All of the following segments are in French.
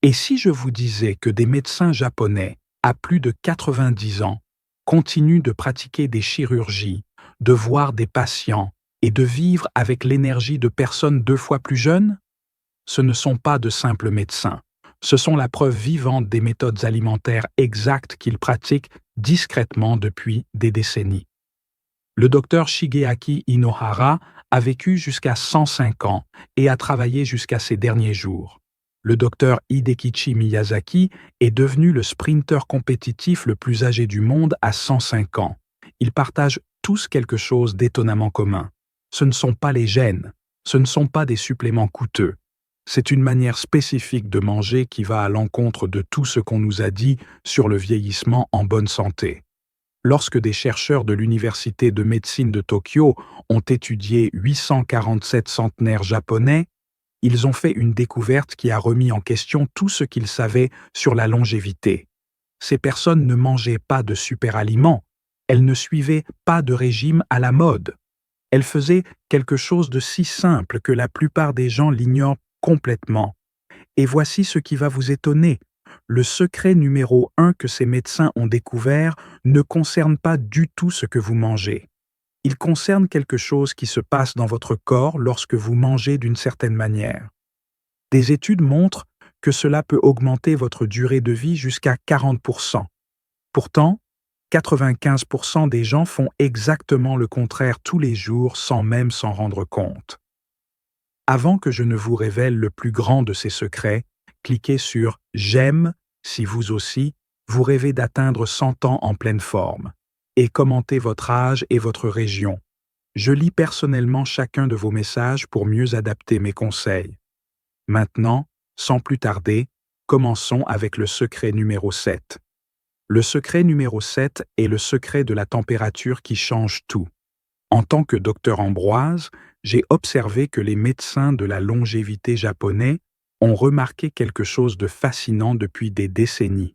Et si je vous disais que des médecins japonais, à plus de 90 ans, continuent de pratiquer des chirurgies, de voir des patients et de vivre avec l'énergie de personnes 2 fois plus jeunes? Ce ne sont pas de simples médecins. Ce sont la preuve vivante des méthodes alimentaires exactes qu'ils pratiquent discrètement depuis des décennies. Le docteur Shigeaki Inohara a vécu jusqu'à 105 ans et a travaillé jusqu'à ses derniers jours. Le docteur Hidekichi Miyazaki est devenu le sprinter compétitif le plus âgé du monde à 105 ans. Ils partagent tous quelque chose d'étonnamment commun. Ce ne sont pas les gènes, ce ne sont pas des suppléments coûteux. C'est une manière spécifique de manger qui va à l'encontre de tout ce qu'on nous a dit sur le vieillissement en bonne santé. Lorsque des chercheurs de l'Université de médecine de Tokyo ont étudié 847 centenaires japonais, ils ont fait une découverte qui a remis en question tout ce qu'ils savaient sur la longévité. Ces personnes ne mangeaient pas de super-aliments, elles ne suivaient pas de régime à la mode. Elles faisaient quelque chose de si simple que la plupart des gens l'ignorent complètement. Et voici ce qui va vous étonner. Le secret numéro 1 que ces médecins ont découvert ne concerne pas du tout ce que vous mangez. Il concerne quelque chose qui se passe dans votre corps lorsque vous mangez d'une certaine manière. Des études montrent que cela peut augmenter votre durée de vie jusqu'à 40%. Pourtant, 95% des gens font exactement le contraire tous les jours sans même s'en rendre compte. Avant que je ne vous révèle le plus grand de ces secrets, cliquez sur « J'aime » si vous aussi, vous rêvez d'atteindre 100 ans en pleine forme. Et commentez votre âge et votre région. Je lis personnellement chacun de vos messages pour mieux adapter mes conseils. Maintenant, sans plus tarder, commençons avec le secret numéro 7. Le secret numéro 7 est le secret de la température qui change tout. En tant que docteur Ambroise, j'ai observé que les médecins de la longévité japonais ont remarqué quelque chose de fascinant depuis des décennies.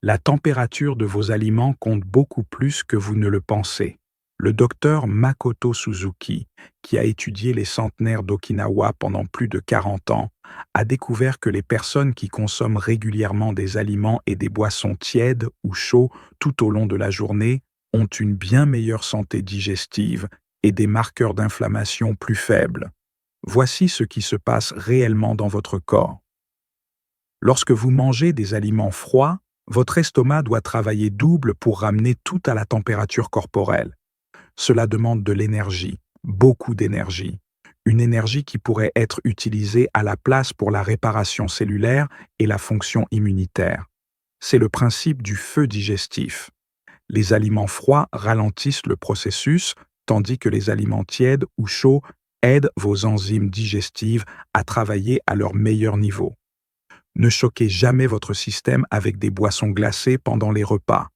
La température de vos aliments compte beaucoup plus que vous ne le pensez. Le docteur Makoto Suzuki, qui a étudié les centenaires d'Okinawa pendant plus de 40 ans, a découvert que les personnes qui consomment régulièrement des aliments et des boissons tièdes ou chauds tout au long de la journée ont une bien meilleure santé digestive et des marqueurs d'inflammation plus faibles. Voici ce qui se passe réellement dans votre corps. Lorsque vous mangez des aliments froids, votre estomac doit travailler double pour ramener tout à la température corporelle. Cela demande de l'énergie, beaucoup d'énergie. Une énergie qui pourrait être utilisée à la place pour la réparation cellulaire et la fonction immunitaire. C'est le principe du feu digestif. Les aliments froids ralentissent le processus, tandis que les aliments tièdes ou chauds aident vos enzymes digestives à travailler à leur meilleur niveau. Ne choquez jamais votre système avec des boissons glacées pendant les repas.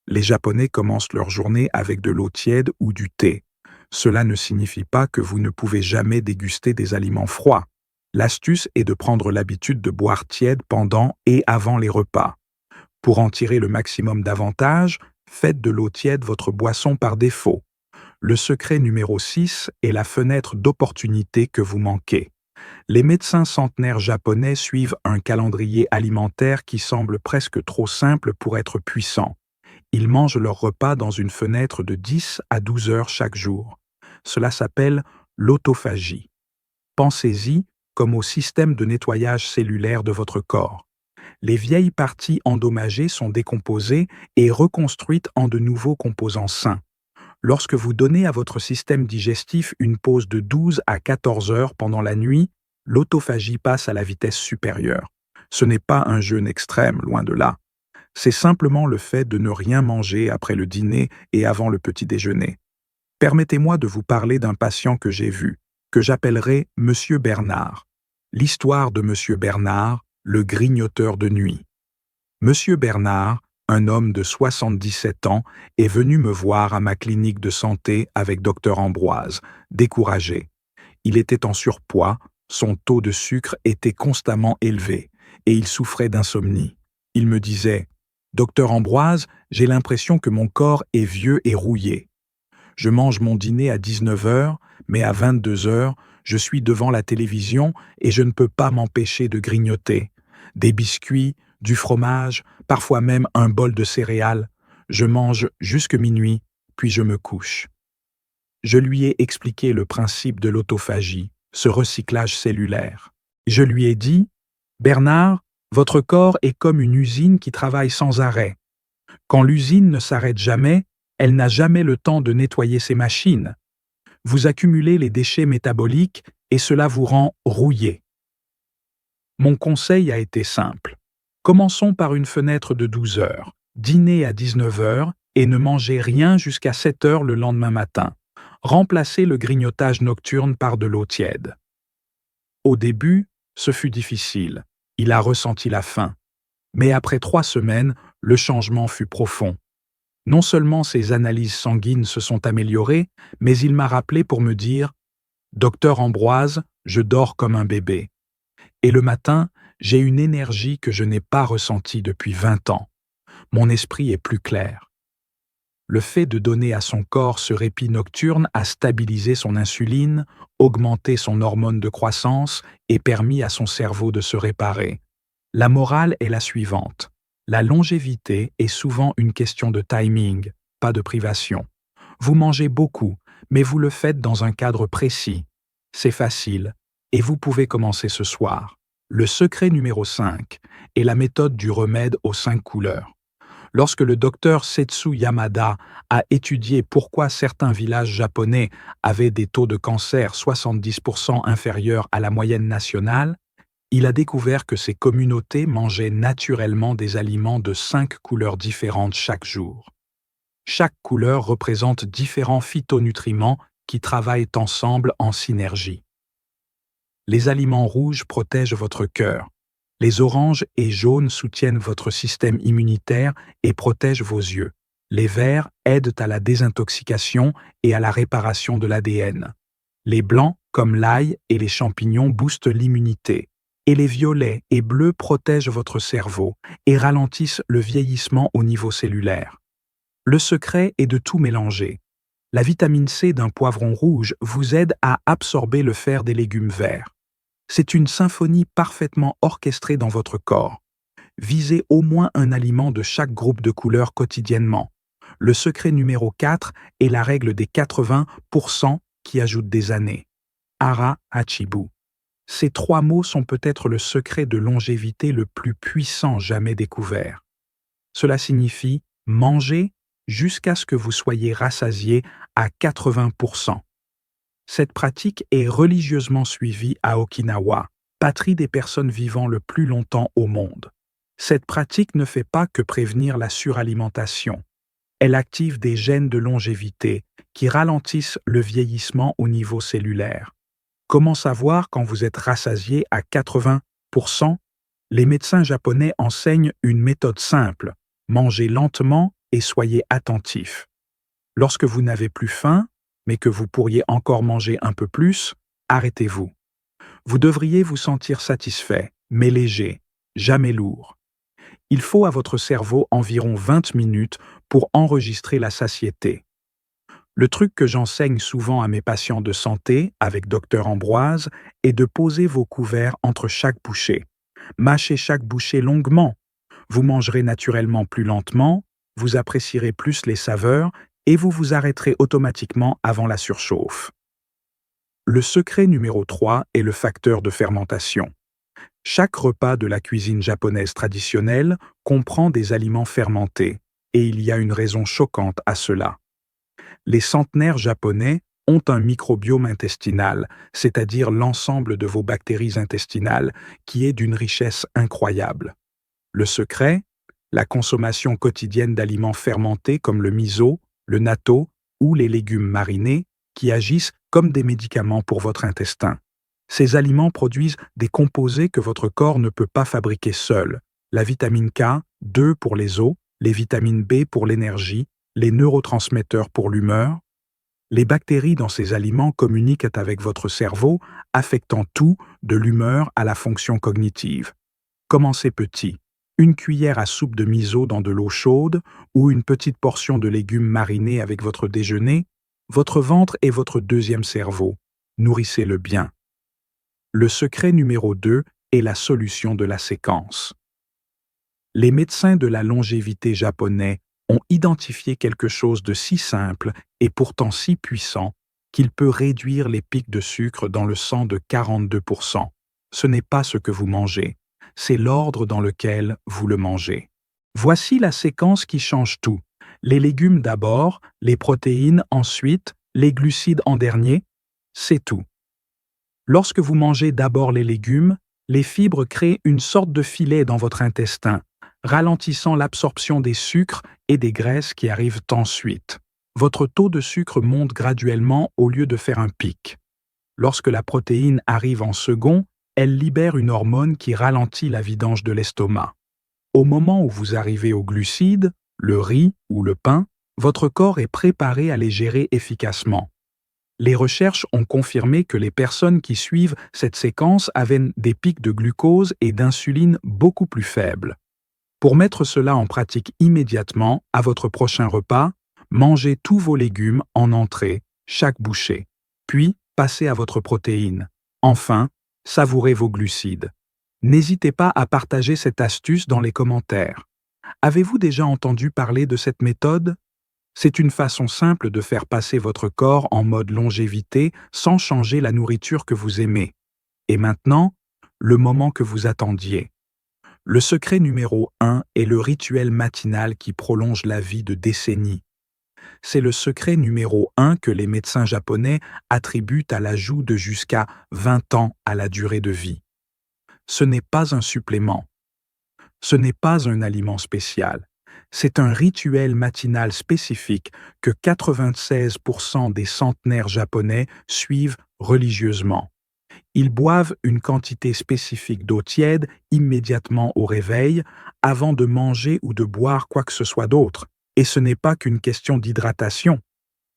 Les Japonais commencent leur journée avec de l'eau tiède ou du thé. Cela ne signifie pas que vous ne pouvez jamais déguster des aliments froids. L'astuce est de prendre l'habitude de boire tiède pendant et avant les repas. Pour en tirer le maximum d'avantages, faites de l'eau tiède votre boisson par défaut. Le secret numéro 6 est la fenêtre d'opportunité que vous manquez. Les médecins centenaires japonais suivent un calendrier alimentaire qui semble presque trop simple pour être puissant. Ils mangent leur repas dans une fenêtre de 10 à 12 heures chaque jour. Cela s'appelle l'autophagie. Pensez-y comme au système de nettoyage cellulaire de votre corps. Les vieilles parties endommagées sont décomposées et reconstruites en de nouveaux composants sains. Lorsque vous donnez à votre système digestif une pause de 12 à 14 heures pendant la nuit, l'autophagie passe à la vitesse supérieure. Ce n'est pas un jeûne extrême, loin de là. C'est simplement le fait de ne rien manger après le dîner et avant le petit déjeuner. Permettez-moi de vous parler d'un patient que j'ai vu, que j'appellerai Monsieur Bernard. L'histoire de Monsieur Bernard, le grignoteur de nuit. Monsieur Bernard, un homme de 77 ans, est venu me voir à ma clinique de santé avec Dr Ambroise, découragé. Il était en surpoids, son taux de sucre était constamment élevé et il souffrait d'insomnie. Il me disait « Docteur Ambroise, j'ai l'impression que mon corps est vieux et rouillé. Je mange mon dîner à 19 heures, mais à 22 heures, je suis devant la télévision et je ne peux pas m'empêcher de grignoter. Des biscuits, du fromage, parfois même un bol de céréales. Je mange jusque minuit, puis je me couche. Je lui ai expliqué le principe de l'autophagie, ce recyclage cellulaire. Je lui ai dit, Bernard, votre corps est comme une usine qui travaille sans arrêt. Quand l'usine ne s'arrête jamais, elle n'a jamais le temps de nettoyer ses machines. Vous accumulez les déchets métaboliques et cela vous rend rouillé. Mon conseil a été simple. Commençons par une fenêtre de 12 heures, dîner à 19 heures et ne mangez rien jusqu'à 7 heures le lendemain matin. Remplacez le grignotage nocturne par de l'eau tiède. Au début, ce fut difficile. Il a ressenti la faim. Mais après 3 semaines, le changement fut profond. Non seulement ses analyses sanguines se sont améliorées, mais il m'a rappelé pour me dire « Docteur Ambroise, je dors comme un bébé. » Et le matin, j'ai une énergie que je n'ai pas ressentie depuis 20 ans. Mon esprit est plus clair. Le fait de donner à son corps ce répit nocturne a stabilisé son insuline, augmenté son hormone de croissance et permis à son cerveau de se réparer. La morale est la suivante. La longévité est souvent une question de timing, pas de privation. Vous mangez beaucoup, mais vous le faites dans un cadre précis. C'est facile, et vous pouvez commencer ce soir. Le secret numéro 5 est la méthode du remède aux 5 couleurs. Lorsque le docteur Setsu Yamada a étudié pourquoi certains villages japonais avaient des taux de cancer 70% inférieurs à la moyenne nationale, il a découvert que ces communautés mangeaient naturellement des aliments de 5 couleurs différentes chaque jour. Chaque couleur représente différents phytonutriments qui travaillent ensemble en synergie. Les aliments rouges protègent votre cœur. Les oranges et jaunes soutiennent votre système immunitaire et protègent vos yeux. Les verts aident à la désintoxication et à la réparation de l'ADN. Les blancs, comme l'ail et les champignons, boostent l'immunité. Et les violets et bleus protègent votre cerveau et ralentissent le vieillissement au niveau cellulaire. Le secret est de tout mélanger. La vitamine C d'un poivron rouge vous aide à absorber le fer des légumes verts. C'est une symphonie parfaitement orchestrée dans votre corps. Visez au moins un aliment de chaque groupe de couleurs quotidiennement. Le secret numéro 4 est la règle des 80% qui ajoute des années. Ara Hachibu. Ces 3 mots sont peut-être le secret de longévité le plus puissant jamais découvert. Cela signifie manger jusqu'à ce que vous soyez rassasié à 80%. Cette pratique est religieusement suivie à Okinawa, patrie des personnes vivant le plus longtemps au monde. Cette pratique ne fait pas que prévenir la suralimentation. Elle active des gènes de longévité qui ralentissent le vieillissement au niveau cellulaire. Comment savoir quand vous êtes rassasié à 80%? Les médecins japonais enseignent une méthode simple. Mangez lentement et soyez attentif. Lorsque vous n'avez plus faim, mais que vous pourriez encore manger un peu plus, arrêtez-vous. Vous devriez vous sentir satisfait, mais léger, jamais lourd. Il faut à votre cerveau environ 20 minutes pour enregistrer la satiété. Le truc que j'enseigne souvent à mes patients de santé, avec Dr Ambroise, est de poser vos couverts entre chaque bouchée. Mâchez chaque bouchée longuement. Vous mangerez naturellement plus lentement, vous apprécierez plus les saveurs et vous vous arrêterez automatiquement avant la surchauffe. Le secret numéro 3 est le facteur de fermentation. Chaque repas de la cuisine japonaise traditionnelle comprend des aliments fermentés, et il y a une raison choquante à cela. Les centenaires japonais ont un microbiome intestinal, c'est-à-dire l'ensemble de vos bactéries intestinales, qui est d'une richesse incroyable. Le secret, la consommation quotidienne d'aliments fermentés comme le miso, le natto ou les légumes marinés, qui agissent comme des médicaments pour votre intestin. Ces aliments produisent des composés que votre corps ne peut pas fabriquer seul. La vitamine K, 2 pour les os, les vitamines B pour l'énergie, les neurotransmetteurs pour l'humeur. Les bactéries dans ces aliments communiquent avec votre cerveau, affectant tout, de l'humeur à la fonction cognitive. Commencez petit. Une cuillère à soupe de miso dans de l'eau chaude ou une petite portion de légumes marinés avec votre déjeuner, votre ventre est votre deuxième cerveau. Nourrissez-le bien. Le secret numéro 2 est la solution de la séquence. Les médecins de la longévité japonais ont identifié quelque chose de si simple et pourtant si puissant qu'il peut réduire les pics de sucre dans le sang de 42%. Ce n'est pas ce que vous mangez, c'est l'ordre dans lequel vous le mangez. Voici la séquence qui change tout. Les légumes d'abord, les protéines ensuite, les glucides en dernier, c'est tout. Lorsque vous mangez d'abord les légumes, les fibres créent une sorte de filet dans votre intestin, ralentissant l'absorption des sucres et des graisses qui arrivent ensuite. Votre taux de sucre monte graduellement au lieu de faire un pic. Lorsque la protéine arrive en second, elle libère une hormone qui ralentit la vidange de l'estomac. Au moment où vous arrivez aux glucides, le riz ou le pain, votre corps est préparé à les gérer efficacement. Les recherches ont confirmé que les personnes qui suivent cette séquence avaient des pics de glucose et d'insuline beaucoup plus faibles. Pour mettre cela en pratique immédiatement, à votre prochain repas, mangez tous vos légumes en entrée, chaque bouchée. Puis, passez à votre protéine. Enfin, savourez vos glucides. N'hésitez pas à partager cette astuce dans les commentaires. Avez-vous déjà entendu parler de cette méthode? C'est une façon simple de faire passer votre corps en mode longévité sans changer la nourriture que vous aimez. Et maintenant, le moment que vous attendiez. Le secret numéro 1 est le rituel matinal qui prolonge la vie de décennies. C'est le secret numéro 1 que les médecins japonais attribuent à l'ajout de jusqu'à 20 ans à la durée de vie. Ce n'est pas un supplément. Ce n'est pas un aliment spécial. C'est un rituel matinal spécifique que 96% des centenaires japonais suivent religieusement. Ils boivent une quantité spécifique d'eau tiède immédiatement au réveil avant de manger ou de boire quoi que ce soit d'autre. Et ce n'est pas qu'une question d'hydratation.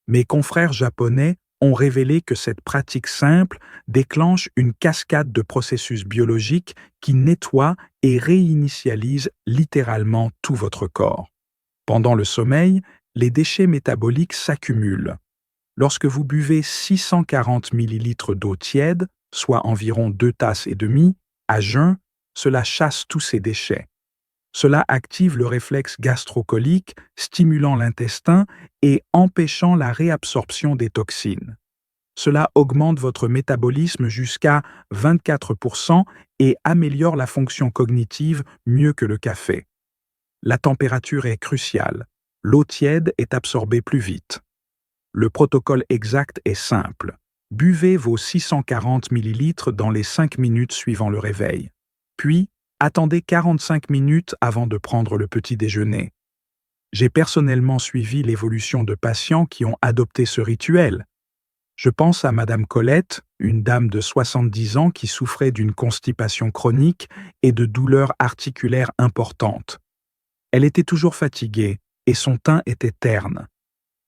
Mes confrères japonais ont révélé que cette pratique simple déclenche une cascade de processus biologiques qui nettoient et réinitialisent littéralement tout votre corps. Pendant le sommeil, les déchets métaboliques s'accumulent. Lorsque vous buvez 640 ml d'eau tiède, soit environ 2 tasses et demie, à jeun, cela chasse tous ces déchets. Cela active le réflexe gastrocolique, stimulant l'intestin et empêchant la réabsorption des toxines. Cela augmente votre métabolisme jusqu'à 24% et améliore la fonction cognitive mieux que le café. La température est cruciale. L'eau tiède est absorbée plus vite. Le protocole exact est simple. Buvez vos 640 ml dans les 5 minutes suivant le réveil. Puis, attendez 45 minutes avant de prendre le petit déjeuner. J'ai personnellement suivi l'évolution de patients qui ont adopté ce rituel. Je pense à Madame Colette, une dame de 70 ans qui souffrait d'une constipation chronique et de douleurs articulaires importantes. Elle était toujours fatiguée et son teint était terne.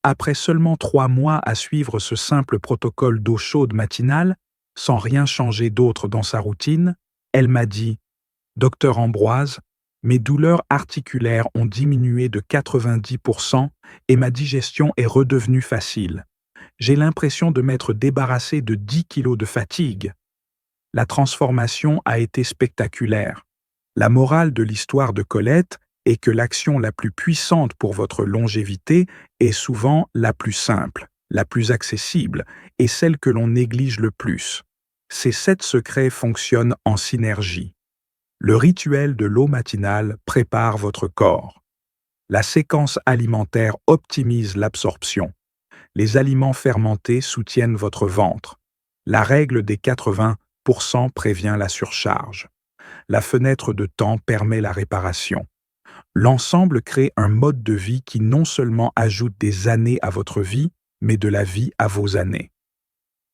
Après seulement 3 mois à suivre ce simple protocole d'eau chaude matinale, sans rien changer d'autre dans sa routine, elle m'a dit « Docteur Ambroise, mes douleurs articulaires ont diminué de 90% et ma digestion est redevenue facile. J'ai l'impression de m'être débarrassé de 10 kilos de fatigue. » La transformation a été spectaculaire. La morale de l'histoire de Colette est que l'action la plus puissante pour votre longévité est souvent la plus simple, la plus accessible et celle que l'on néglige le plus. Ces 7 secrets fonctionnent en synergie. Le rituel de l'eau matinale prépare votre corps. La séquence alimentaire optimise l'absorption. Les aliments fermentés soutiennent votre ventre. La règle des 80% prévient la surcharge. La fenêtre de temps permet la réparation. L'ensemble crée un mode de vie qui non seulement ajoute des années à votre vie, mais de la vie à vos années.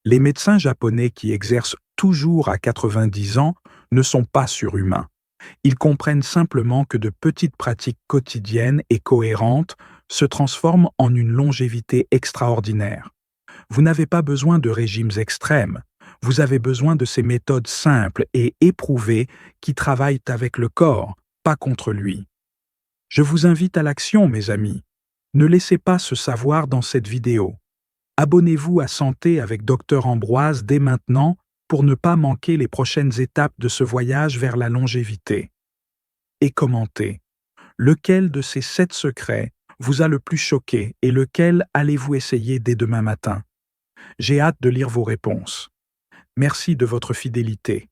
Les médecins japonais qui exercent toujours à 90 ans ne sont pas surhumains. Ils comprennent simplement que de petites pratiques quotidiennes et cohérentes se transforment en une longévité extraordinaire. Vous n'avez pas besoin de régimes extrêmes. Vous avez besoin de ces méthodes simples et éprouvées qui travaillent avec le corps, pas contre lui. Je vous invite à l'action, mes amis. Ne laissez pas ce savoir dans cette vidéo. Abonnez-vous à Santé avec Dr Ambroise dès maintenant pour ne pas manquer les prochaines étapes de ce voyage vers la longévité. Et commentez. Lequel de ces 7 secrets vous a le plus choqué et lequel allez-vous essayer dès demain matin? J'ai hâte de lire vos réponses. Merci de votre fidélité.